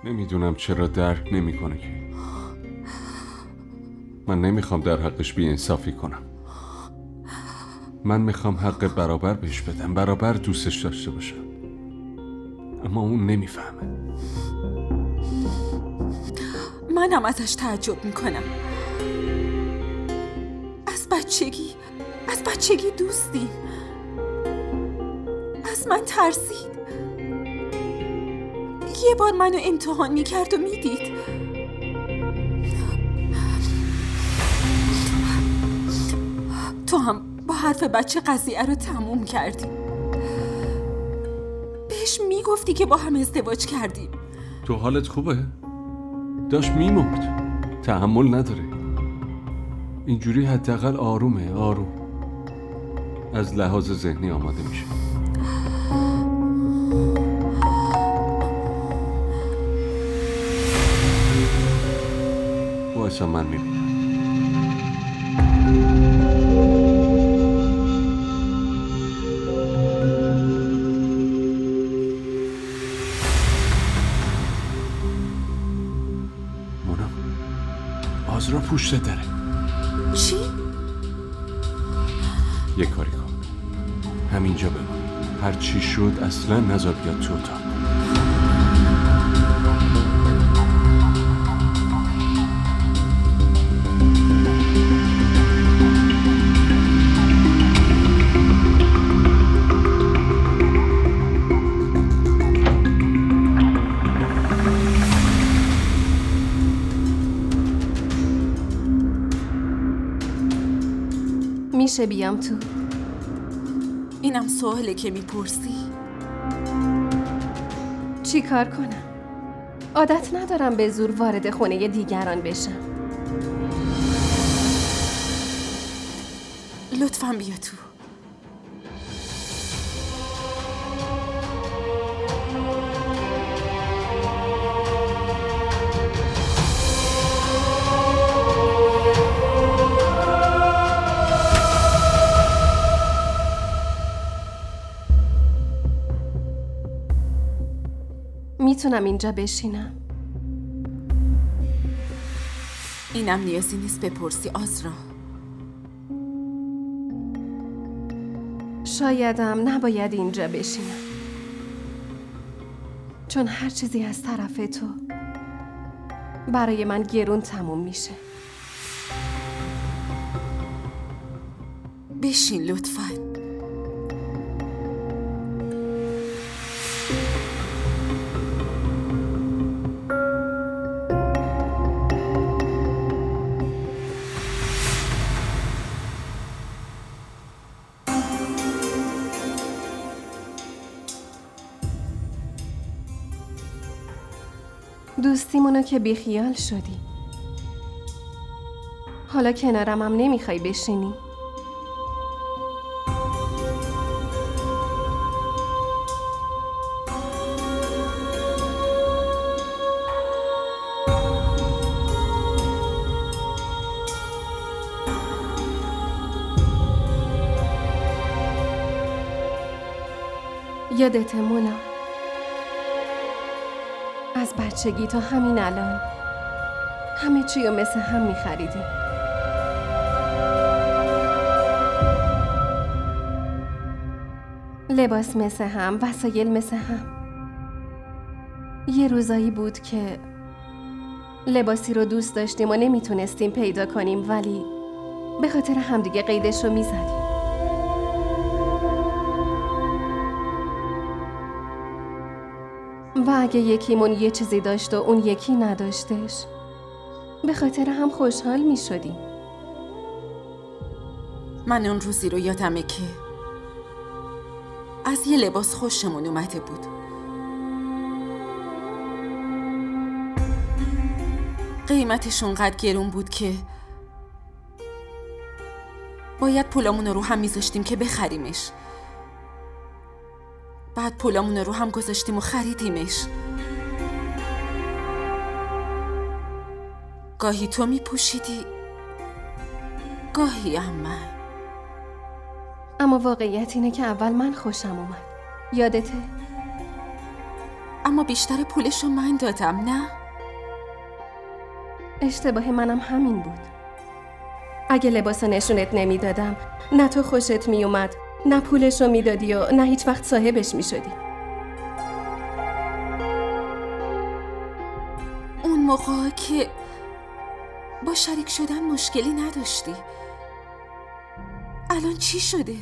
نمیدونم چرا درک نمیکنه که من نمیخوام در حقش بی‌انصافی کنم. من میخوام حق برابر بهش بدم، برابر دوستش داشته باشم، اما اون نمیفهمه. منم ازش تعجب میکنم. از بچگی دوستیم. از من ترسید. یه بار منو امتحان میکرد و میدید. تو هم با حرف بچه قضیه رو تموم کردی. بهش میگفتی که با هم ازدواج کردیم. تو حالت خوبه؟ داشت میمرد، تحمل نداره. اینجوری حداقل آرومه، آروم از لحاظ ذهنی آماده میشه. وایسا من میبینم. آزرا پشت دره. چی؟ یه کاری کن، همینجا بمان. هر چی شد اصلا نذار بیاد تو اتاق. میشه بیام تو؟ اینم سواله که میپرسی؟ چی کار کنم؟ عادت ندارم به زور وارد خونه دیگران بشم. لطفاً بیا تو. میتونم اینجا بشینم؟ اینم نیازی نیست بپرسی آزرا. شایدم نباید اینجا بشینم، چون هر چیزی از طرف تو برای من گرون تموم میشه. بشین لطفاً. دوستیمونو که بیخیال شدی، حالا کنارم هم نمیخوای بشینی؟ یادت مونا، از بچگی تا همین الان همه چی رو مثل هم می‌خریدیم. لباس مثل هم، وسایل مثل هم. یه روزایی بود که لباسی رو دوست داشتیم و نمیتونستیم پیدا کنیم، ولی به خاطر همدیگه قیدش رو میزدیم. و اگه یکیمون یه چیزی داشت و اون یکی نداشتش، به خاطر هم خوشحال می شدیم. من اون روزی رو یادمه که از یه لباس خوشمون اومده بود. قیمتش اونقدر گرون بود که باید پولامون رو هم میذاشتیم که بخریمش. بعد پولامون رو هم گذاشتیم و خریدیمش. گاهی تو میپوشیدی، گاهی هم من. اما واقعیت اینه که اول من خوشم اومد. یادته؟ اما اما بیشتر پولشو من دادم، نه؟ اشتباه منم همین بود. اگه لباس نشونت نمیدادم، نه تو خوشت میومد، نه پولشو میدادی و نه هیچ وقت صاحبش میشدی. اون موقع که با شریک شدن مشکلی نداشتی. الان چی شده؟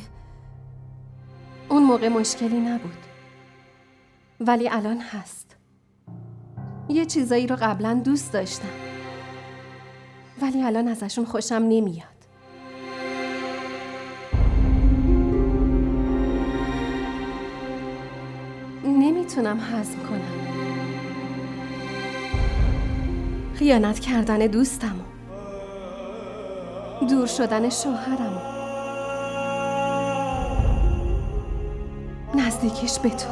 اون موقع مشکلی نبود، ولی الان هست. یه چیزایی رو قبلا دوست داشتم، ولی الان ازشون خوشم نمیاد. نمیتونم هضم کنم خیانت کردن دوستمو، دور شدن شوهرمو، نزدیکش به تو.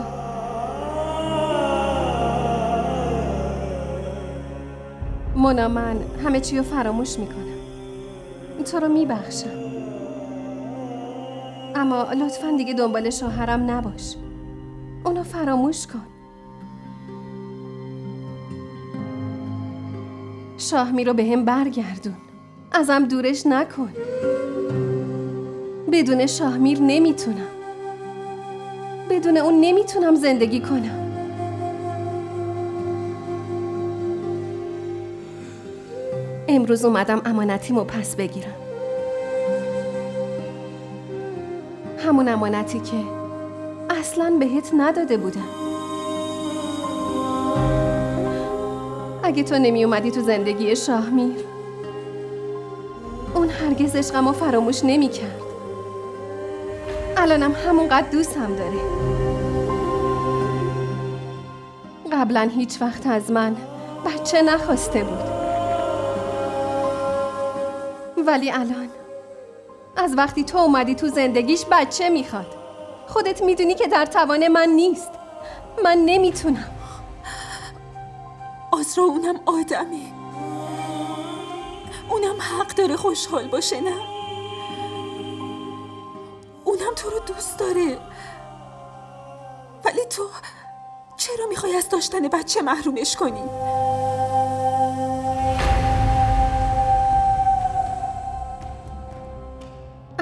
مونا، من همه چی رو فراموش میکنم. تو رو میبخشم، اما لطفاً دیگه دنبال شوهرم نباش. اونو فراموش کن. شاهمی رو به هم برگردون. ازم دورش نکن. بدون شاهمیر نمیتونم. بدون اون نمیتونم زندگی کنم. امروز اومدم امانتیمو پس بگیرم. همون امانتی که اصلاً بهت نداده بودم. اگه تو نمی اومدی تو زندگی شاهمیر، اون هرگز عشقمو فراموش نمی کرد. الانم همونقدر دوستم داره. قبلا هیچ وقت از من بچه نخواسته بود، ولی الان از وقتی تو اومدی تو زندگیش بچه میخواد. خودت میدونی که در توان من نیست. من نمیتونم. آزرا اونم آدمه. اونم حق داره خوشحال باشه، نه؟ اونم تو رو دوست داره. ولی تو چرا میخوای از داشتن بچه محرومش کنی؟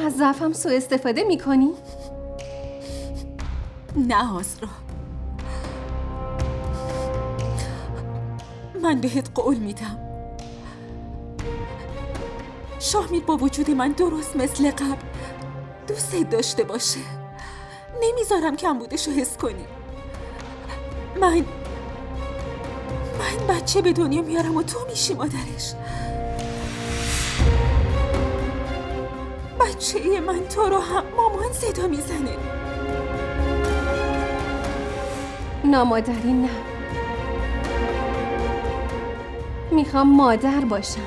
از ضعفم سوء استفاده میکنی؟ نه آزرا، من بهت قول میدم شاهمیر با وجود من درست مثل قبل دوست داشته باشه. نمیذارم کمبودشو حس کنی. من بچه به دنیا میارم و تو میشی مادرش. بچه من تو رو هم مامان صدا میزنه. نامادری نه. میخوام مادر باشم.